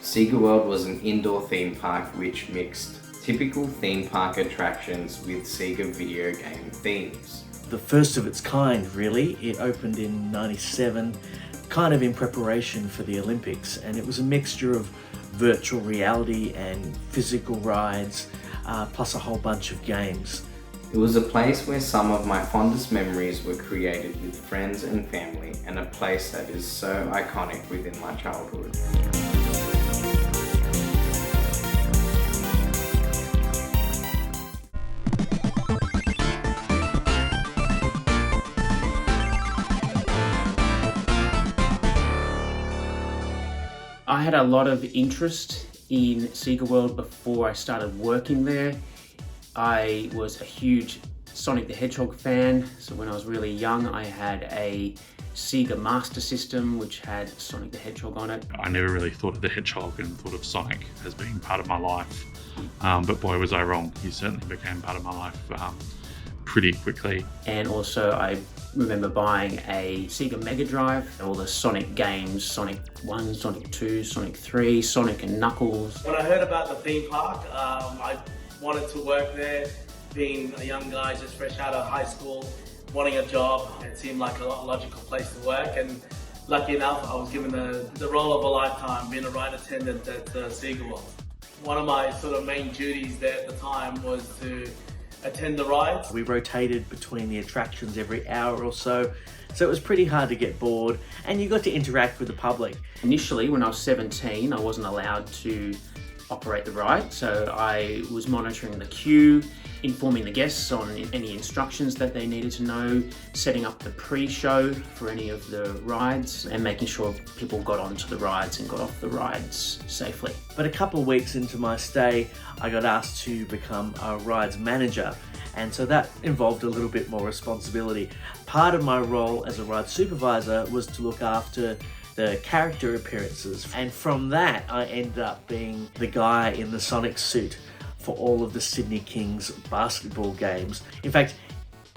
SEGA World was an indoor theme park which mixed typical theme park attractions with SEGA video game themes. The first of its kind, really. It opened in '97, kind of in preparation for the Olympics, and it was a mixture of virtual reality and physical rides, plus a whole bunch of games. It was a place where some of my fondest memories were created with friends and family, and a place that is so iconic within my childhood. I had a lot of interest in SEGA World before I started working there. I was a huge Sonic the Hedgehog fan, so when I was really young I had a SEGA Master System which had Sonic the Hedgehog on it. I never really thought of the Hedgehog and thought of Sonic as being part of my life, but boy was I wrong. He certainly became part of my life pretty quickly. And also I remember buying a SEGA Mega Drive, all the Sonic games, Sonic 1, Sonic 2, Sonic 3, Sonic and Knuckles. When I heard about the theme park, I wanted to work there. Being a young guy just fresh out of high school, wanting a job, it seemed like a logical place to work, and lucky enough I was given the role of a lifetime, being a ride attendant at SEGA World. One of my sort of main duties there at the time was to attend the rides. We rotated between the attractions every hour or so it was pretty hard to get bored, and you got to interact with the public. Initially, when I was 17, I wasn't allowed to operate the ride, so I was monitoring the queue, informing the guests on any instructions that they needed to know, setting up the pre-show for any of the rides, and making sure people got onto the rides and got off the rides safely. But a couple of weeks into my stay, I got asked to become a rides manager, and so that involved a little bit more responsibility. Part of my role as a ride supervisor was to look after the character appearances, and from that I ended up being the guy in the Sonic suit for all of the Sydney Kings basketball games. In fact,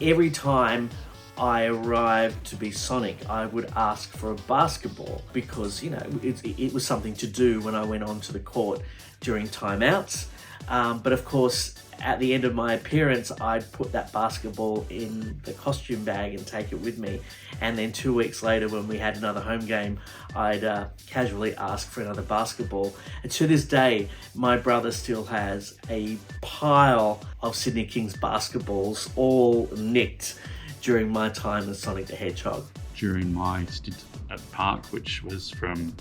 every time I arrived to be Sonic, I would ask for a basketball because, you know, it was something to do when I went onto the court during timeouts. But of course, at the end of my appearance, I'd put that basketball in the costume bag and take it with me. And then 2 weeks later, when we had another home game, I'd casually ask for another basketball. And to this day, my brother still has a pile of Sydney Kings basketballs, all nicked during my time as Sonic the Hedgehog. During my stint at the park, which was from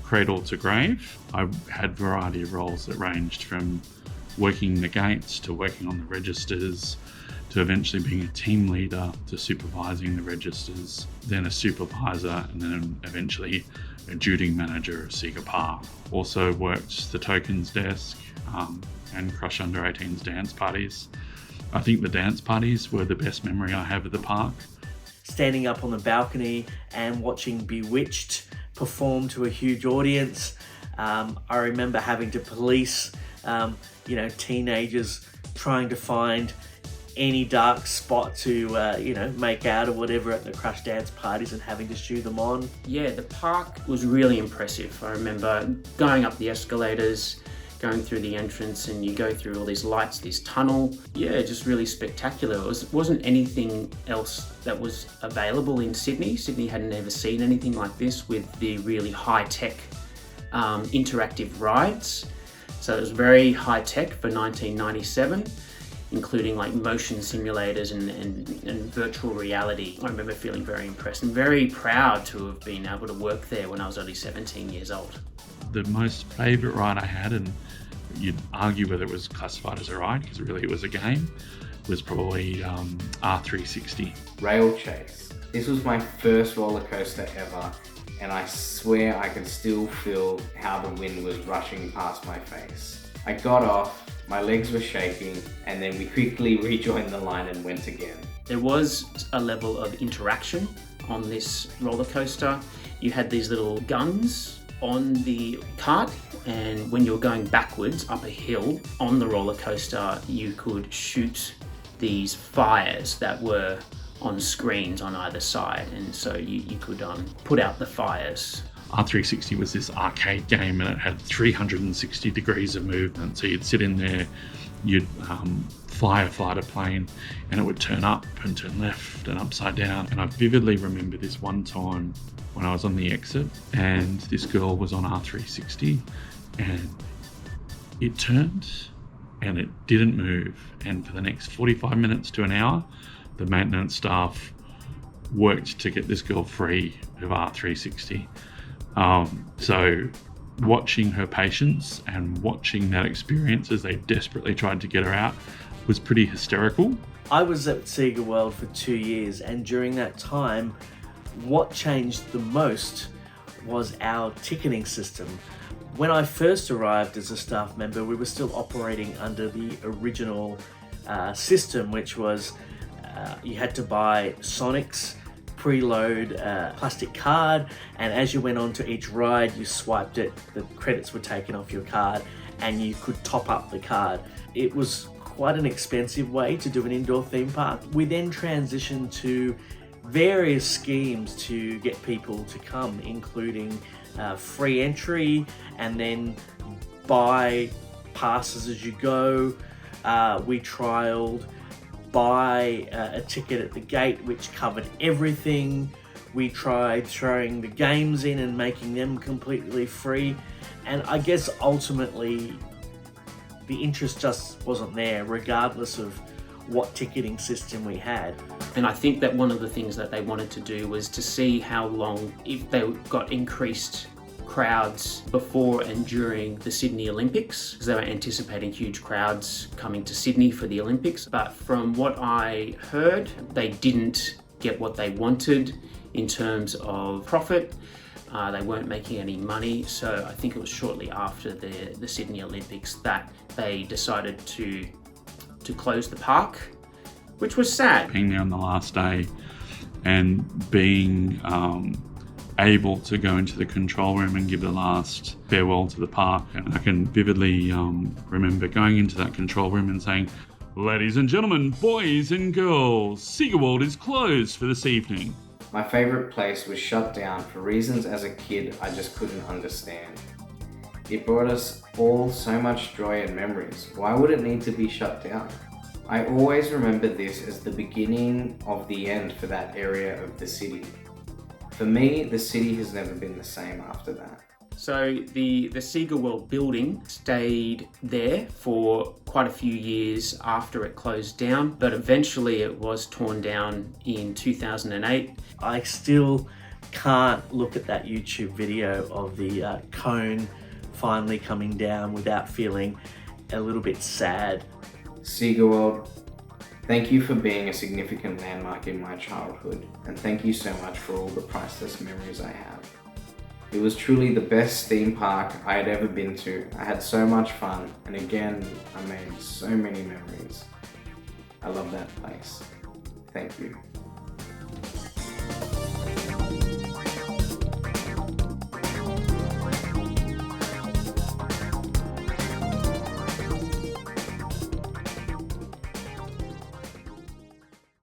cradle to grave, I had a variety of roles that ranged from working the gates to working on the registers to eventually being a team leader to supervising the registers, then a supervisor, and then eventually a duty manager at SEGA Park. Also worked the tokens desk and Crush Under 18's dance parties. I think the dance parties were the best memory I have of the park. Standing up on the balcony and watching Bewitched perform to a huge audience. I remember having to police teenagers trying to find any dark spot to make out or whatever at the Crush dance parties and having to shoo them on. Yeah, the park was really impressive. I remember going up the escalators, going through the entrance, and you go through all these lights, this tunnel. Yeah, just really spectacular. It wasn't anything else that was available in Sydney. Sydney hadn't ever seen anything like this with the really high-tech interactive rides. So it was very high-tech for 1997, including like motion simulators and virtual reality. I remember feeling very impressed and very proud to have been able to work there when I was only 17 years old. The most favourite ride I had, and you'd argue whether it was classified as a ride because really it was a game, was probably R360. Rail Chase. This was my first roller coaster ever, and I swear I could still feel how the wind was rushing past my face. I got off, my legs were shaking, and then we quickly rejoined the line and went again. There was a level of interaction on this roller coaster. You had these little guns on the cart, and when you were going backwards up a hill on the roller coaster, you could shoot these fires that were on screens on either side, and so you could put out the fires R360 was this arcade game and it had 360 degrees of movement. So you'd sit in there, you'd fly a fighter plane and it would turn up and turn left and upside down. And I vividly remember this one time when I was on the exit and this girl was on R360 and it turned and it didn't move. And for the next 45 minutes to an hour, the maintenance staff worked to get this girl free of R360. So watching her patience and watching that experience as they desperately tried to get her out was pretty hysterical. I was at SEGA World for 2 years, and during that time, what changed the most was our ticketing system. When I first arrived as a staff member, we were still operating under the original system, which was you had to buy Sonics, preload a plastic card, and as you went on to each ride, you swiped it, the credits were taken off your card, and you could top up the card. It was quite an expensive way to do an indoor theme park. We then transitioned to various schemes to get people to come, including free entry and then buy passes as you go. We trialed buy a ticket at the gate, which covered everything. We tried throwing the games in and making them completely free. And I guess ultimately the interest just wasn't there, regardless of what ticketing system we had. And I think that one of the things that they wanted to do was to see how long, if they got increased crowds before and during the Sydney Olympics, because they were anticipating huge crowds coming to Sydney for the Olympics. But from what I heard, they didn't get what they wanted in terms of profit. They weren't making any money. So I think it was shortly after the Sydney Olympics that they decided to close the park, which was sad. Being there on the last day and being able to go into the control room and give the last farewell to the park. And I can vividly remember going into that control room and saying, "Ladies and gentlemen, boys and girls, SEGA World is closed for this evening." My favourite place was shut down for reasons as a kid I just couldn't understand. It brought us all so much joy and memories. Why would it need to be shut down? I always remember this as the beginning of the end for that area of the city. For me, the city has never been the same after that. So the SEGA World building stayed there for quite a few years after it closed down, but eventually it was torn down in 2008. I still can't look at that YouTube video of the cone finally coming down without feeling a little bit sad. SEGA World, thank you for being a significant landmark in my childhood, and thank you so much for all the priceless memories I have. It was truly the best theme park I had ever been to. I had so much fun, and again, I made so many memories. I love that place. Thank you.